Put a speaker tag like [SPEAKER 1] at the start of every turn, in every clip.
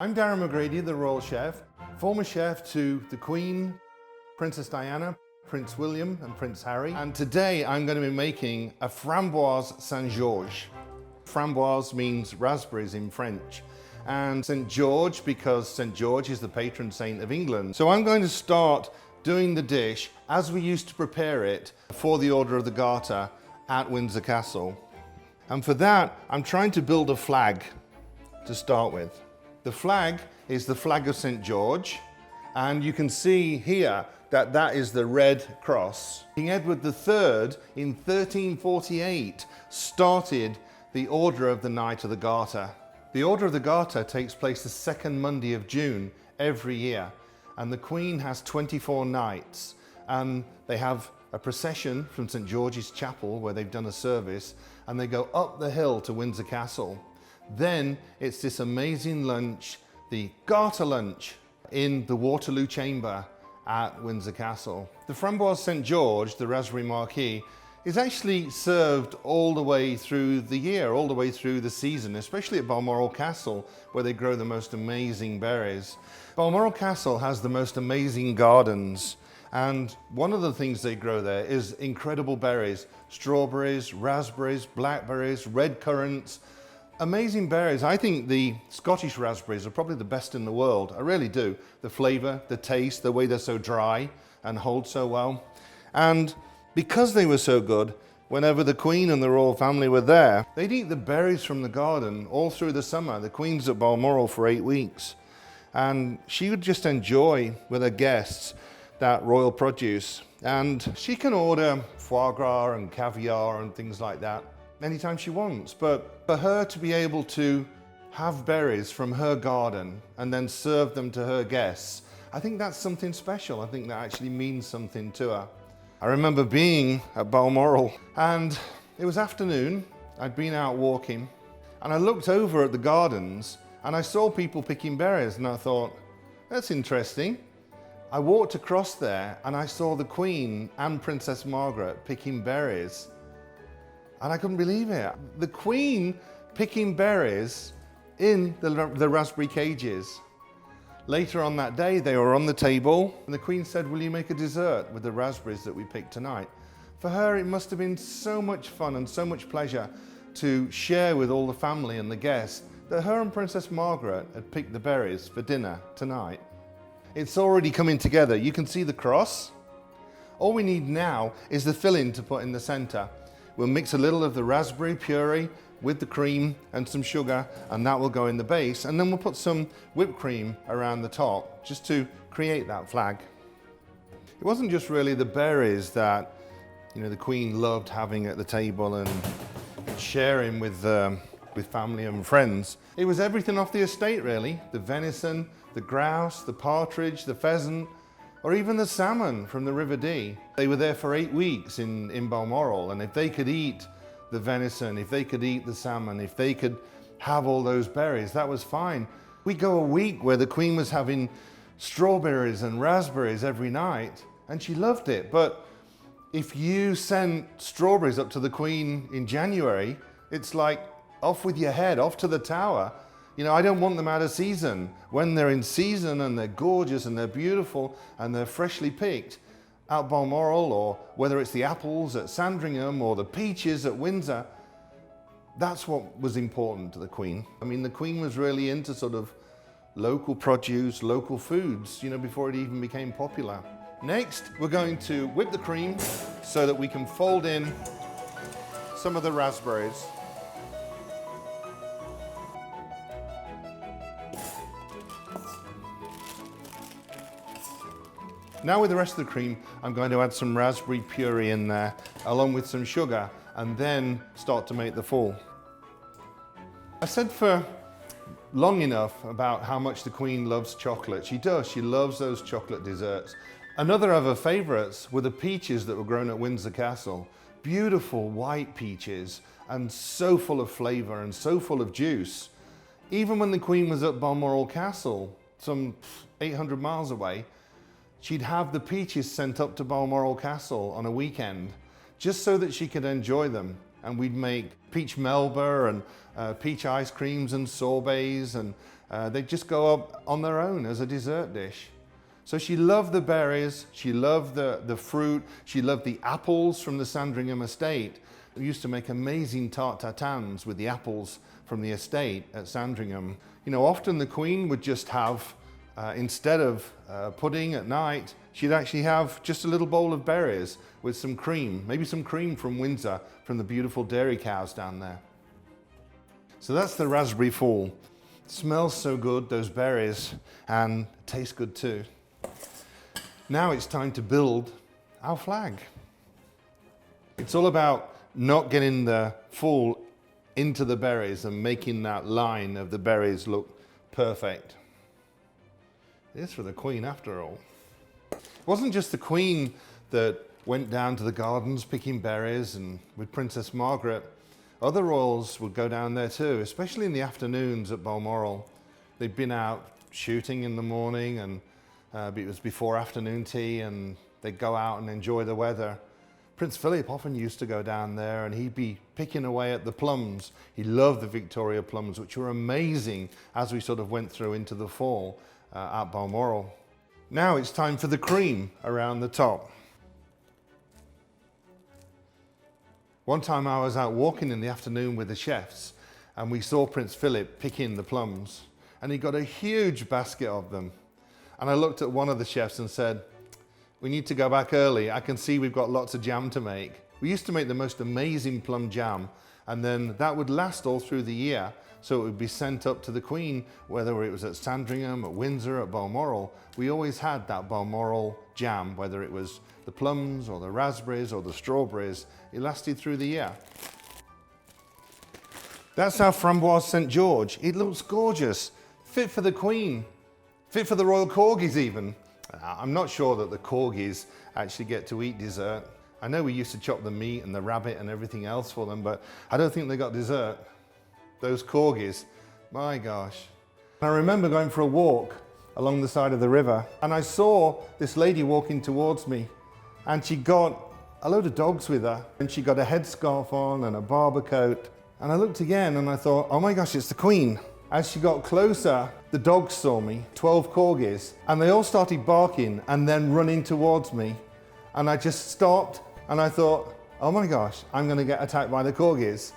[SPEAKER 1] I'm Darren McGrady, the Royal Chef, former chef to the Queen, Princess Diana, Prince William and Prince Harry. And today I'm going to be making a framboise Saint-Georges. Framboise means raspberries in French. And St. George because St. George is the patron saint of England. So I'm going to start doing the dish as we used to prepare it for the Order of the Garter at Windsor Castle. And for that, I'm trying to build a flag to start with. The flag is the flag of St. George, and you can see here that that is the red cross. King Edward III in 1348 started the Order of the Knight of the Garter. The Order of the Garter takes place the second Monday of June every year, and the Queen has 24 knights, and they have a procession from St. George's Chapel where they've done a service, and they go up the hill to Windsor Castle. Then it's this amazing lunch, the Garter lunch, in the Waterloo Chamber at Windsor Castle. The framboise St. George, the raspberry marquis, is actually served all the way through the year, all the way through the season, especially at Balmoral Castle, where they grow the most amazing berries. Balmoral Castle has the most amazing gardens, and one of the things they grow there is incredible berries: strawberries, raspberries, blackberries, red currants. Amazing berries. I think the Scottish raspberries are probably the best in the world. I really do. The flavour, the taste, the way they're so dry and hold so well. And because they were so good, whenever the Queen and the royal family were there, they'd eat the berries from the garden all through the summer. The Queen's at Balmoral for 8 weeks. And she would just enjoy with her guests that royal produce. And she can order foie gras and caviar and things like that anytime she wants, but for her to be able to have berries from her garden and then serve them to her guests, I think that's something special. I think that actually means something to her. I remember being at Balmoral, and it was afternoon. I'd been out walking, and I looked over at the gardens and I saw people picking berries, and I thought, that's interesting. I walked across there and I saw the Queen and Princess Margaret picking berries. And I couldn't believe it. The Queen picking berries in the raspberry cages. Later on that day, they were on the table, and the Queen said, will you make a dessert with the raspberries that we picked tonight? For her, it must have been so much fun and so much pleasure to share with all the family and the guests that her and Princess Margaret had picked the berries for dinner tonight. It's already coming together. You can see the cross. All we need now is the filling to put in the center. We'll mix a little of the raspberry puree with the cream and some sugar, and that will go in the base. And then we'll put some whipped cream around the top just to create that flag. It wasn't just really the berries that, the Queen loved having at the table and sharing with family and friends. It was everything off the estate, really. The venison, the grouse, the partridge, the pheasant, or even the salmon from the River Dee. They were there for 8 weeks in Balmoral, and if they could eat the venison, if they could eat the salmon, if they could have all those berries, that was fine. We go a week where the Queen was having strawberries and raspberries every night, and she loved it. But if you sent strawberries up to the Queen in January, it's like, off with your head, off to the tower. I don't want them out of season. When they're in season and they're gorgeous and they're beautiful and they're freshly picked at Balmoral, or whether it's the apples at Sandringham or the peaches at Windsor, that's what was important to the Queen. The Queen was really into sort of local produce, local foods, before it even became popular. Next, we're going to whip the cream so that we can fold in some of the raspberries. Now with the rest of the cream, I'm going to add some raspberry puree in there, along with some sugar, and then start to make the fall. I said for long enough about how much the Queen loves chocolate. She does, she loves those chocolate desserts. Another of her favourites were the peaches that were grown at Windsor Castle. Beautiful white peaches, and so full of flavour and so full of juice. Even when the Queen was at Balmoral Castle, some 800 miles away, she'd have the peaches sent up to Balmoral Castle on a weekend just so that she could enjoy them. And we'd make peach melba and peach ice creams and sorbets and They just go up on their own as a dessert dish. So she loved the berries, she loved the fruit, she loved the apples from the Sandringham estate. We used to make amazing tart tatans with the apples from the estate at Sandringham. You know, often the Queen would just have, instead of pudding at night, she'd actually have just a little bowl of berries with some cream, maybe some cream from Windsor, from the beautiful dairy cows down there. So that's the raspberry fool. Smells so good, those berries, and tastes good too. Now it's time to build our flag. It's all about not getting the fool into the berries and making that line of the berries look perfect. It is for the Queen after all. It wasn't just the Queen that went down to the gardens picking berries, and with Princess Margaret, other royals would go down there too, especially in the afternoons at Balmoral. They'd been out shooting in the morning, and it was before afternoon tea, and they'd go out and enjoy the weather. Prince Philip often used to go down there, and he'd be picking away at the plums. He loved the Victoria plums, which were amazing as we sort of went through into the fall at Balmoral. Now it's time for the cream around the top. One time I was out walking in the afternoon with the chefs, and we saw Prince Philip picking the plums, and he got a huge basket of them. And I looked at one of the chefs and said, "We need to go back early. I can see we've got lots of jam to make." We used to make the most amazing plum jam, and then that would last all through the year. So it would be sent up to the Queen, whether it was at Sandringham, at Windsor, at Balmoral. We always had that Balmoral jam, whether it was the plums or the raspberries or the strawberries. It lasted through the year. That's our framboise St. George. It looks gorgeous, fit for the Queen, fit for the royal corgis even. I'm not sure that the corgis actually get to eat dessert. I know we used to chop the meat and the rabbit and everything else for them, but I don't think they got dessert. Those corgis, my gosh. I remember going for a walk along the side of the river, and I saw this lady walking towards me, and she got a load of dogs with her, and she got a headscarf on and a barber coat. And I looked again and I thought, oh my gosh, it's the Queen. As she got closer, the dogs saw me, 12 corgis, and they all started barking and then running towards me. And I just stopped and I thought, oh my gosh, I'm gonna get attacked by the corgis.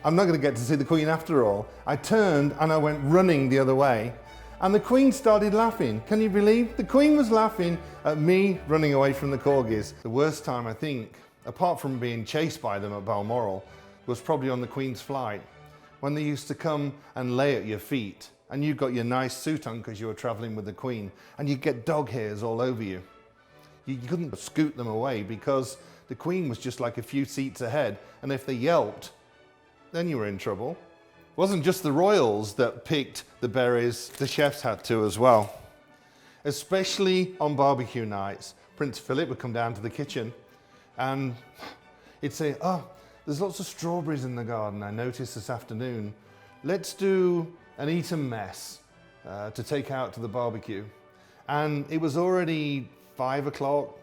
[SPEAKER 1] I'm not gonna get to see the Queen after all. I turned and I went running the other way, and the Queen started laughing. Can you believe? The Queen was laughing at me running away from the corgis. The worst time, I think, apart from being chased by them at Balmoral, was probably on the Queen's flight, when they used to come and lay at your feet, and you got your nice suit on because you were traveling with the Queen, and you'd get dog hairs all over you. You couldn't scoot them away because the Queen was just like a few seats ahead, and if they yelped, then you were in trouble. It wasn't just the royals that picked the berries, the chefs had to as well. Especially on barbecue nights, Prince Philip would come down to the kitchen and he'd say, oh, there's lots of strawberries in the garden I noticed this afternoon. Let's do an Eton mess to take out to the barbecue. And it was already 5 o'clock,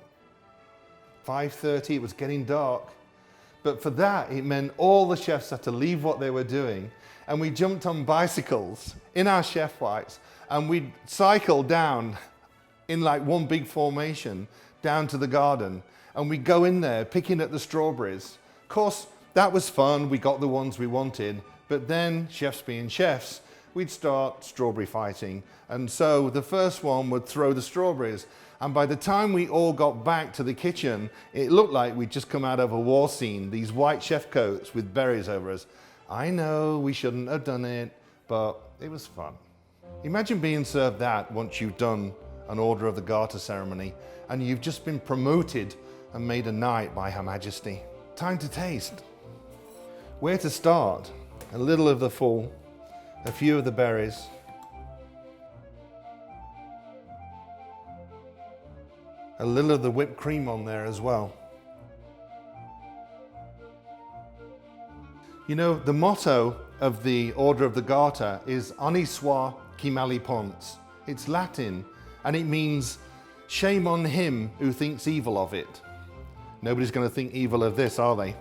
[SPEAKER 1] 5:30, it was getting dark. But for that, it meant all the chefs had to leave what they were doing, and we jumped on bicycles in our chef whites, and we'd cycle down in like one big formation down to the garden, and we'd go in there picking at the strawberries. Of course, that was fun, we got the ones we wanted, but then, chefs being chefs, we'd start strawberry fighting. And so the first one would throw the strawberries, and by the time we all got back to the kitchen, it looked like we'd just come out of a war scene, these white chef coats with berries over us. I know we shouldn't have done it, but it was fun. Imagine being served that once you've done an Order of the Garter ceremony, and you've just been promoted and made a knight by Her Majesty. Time to taste. Where to start? A little of the fool, a few of the berries, a little of the whipped cream on there as well. You know, the motto of the Order of the Garter is Honi soit qui mal y pense. It's Latin, and it means shame on him who thinks evil of it. Nobody's going to think evil of this, are they?